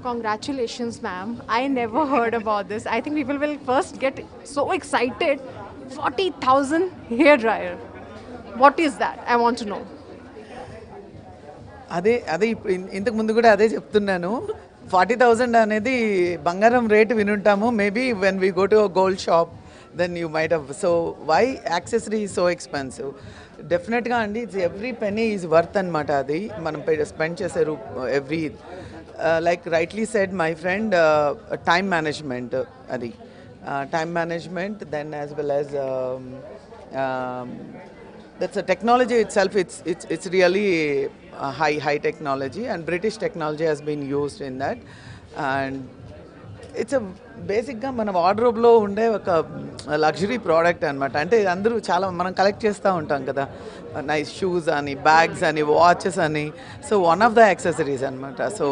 Congratulations, ma'am. I never heard about this. I think people will first get so excited. 40,000 hair dryer. What is that? I want to know. అదే అదే ఇప్పుడు ఇంతకు ముందు కూడా అదే చెప్తున్నాను. 40,000 అనేది బంగారం రేటు వినుంటాము. Maybe when we go to a gold shop then you might have. So why accessory is so expensive? డెఫినెట్గా అండి, it's every penny is worth అనమాట. అది మనం స్పెండ్ చేసే every like rightly said my friend, time management. అది time management, then as well as that's a technology itself. It's really high technology, and British technology has been used in that. And it's బేసిక్గా మన వార్డ్రోబ్లో ఉండే ఒక luxury product అనమాట. అంటే అందరూ చాలా మనం కలెక్ట్ చేస్తూ ఉంటాం కదా, నైస్ షూస్ అని, బ్యాగ్స్ అని, వాచెస్ అని. So one of the accessories అనమాట. So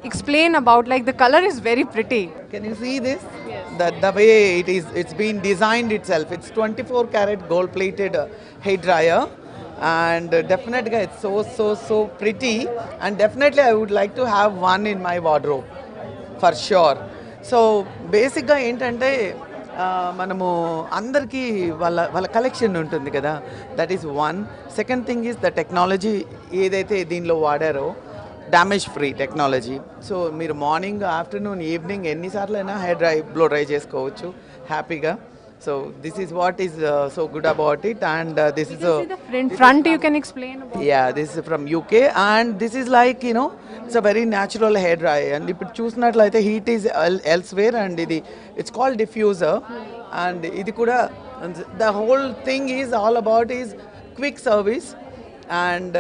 explain about like the colour is very pretty. Can you see this? The way it's been designed itself. It's 24 karat gold plated hair dryer, and definitely it's so pretty, and definitely I would like to have one in my wardrobe for sure. So బేసిక్గా ఏంటంటే మనము అందరికీ వాళ్ళ collection ఉంటుంది కదా, that is one. Second thing is the technology ఏదైతే దీనిలో వాడారో, damage free technology. So మీరు మార్నింగ్, ఆఫ్టర్నూన్, ఈవినింగ్ ఎన్నిసార్లు అయినా హెయిర్ బ్లో డ్రై చేసుకోవచ్చు హ్యాపీగా. So this is what is so good about it. And this is front you can explain. Yeah, this is from UK, and this is like it's a very natural hair dry. And ఇప్పుడు చూసినట్లయితే heat is elsewhere, and ఇది it's called diffuser. And ఇది కూడా the whole thing is all about is quick service and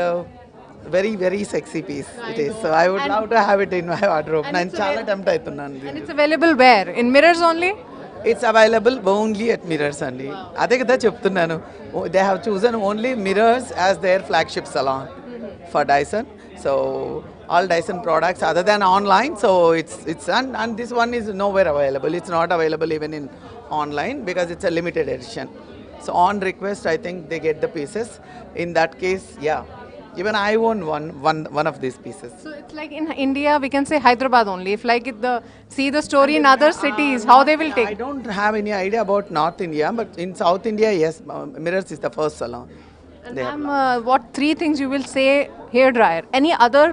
very sexy piece it is. So I would love to have it in my wardrobe. Nan chaala tempt aitunnanu. And it's available where? In Mirrors only? It's available only at Mirrors only. Ade kada cheptunnanu. They have chosen only Mirrors as their flagship salon for Dyson. So all Dyson products other than online, so it's and this one is nowhere available. It's not available even in online because it's a limited edition. So on request I think they get the pieces. In that case, yeah, even I own one of these pieces. So it's like in India we can say Hyderabad only. If like see the story in other cities, how they will take. I don't have any idea about North India, but in South India, yes, Mirrors is the first salon. Ma'am, what 3 things you will say hair dryer? Any other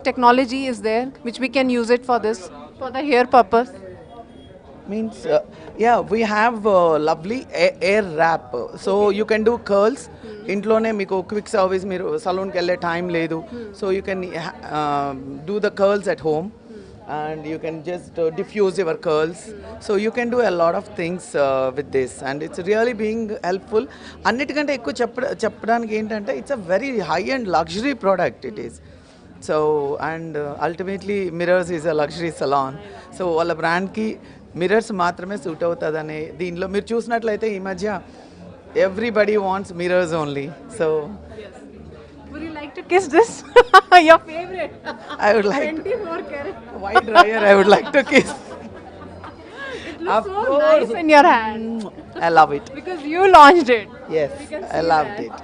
technology is there which we can use it for this, for the hair purpose? Means yeah, we have lovely air wrap, so you can do curls ఇంట్లోనే. మీకు quick service, మీరు సలూన్కి వెళ్ళే time లేదు, so you can do the curls at home, and you can just diffuse your curls. So you can do a lot of things with this, and it's really being helpful. అన్నిటికంటే ఎక్కువ చెప్పడానికి ఏంటంటే it's a very high end luxury product it is. So and ultimately Mirrors is a luxury salon, so వాళ్ళ బ్రాండ్కి mirrors మాత్రమే suit అవుతుందని దీనిలో మీరు చూసినట్లయితే ఈ మధ్య everybody wants mirrors only. So would you like to kiss this? Your favorite? I would like 24 karat white dryer. I would like to kiss. It looks so nice in your hand. I love it. Because you launched it. Yes, I loved it.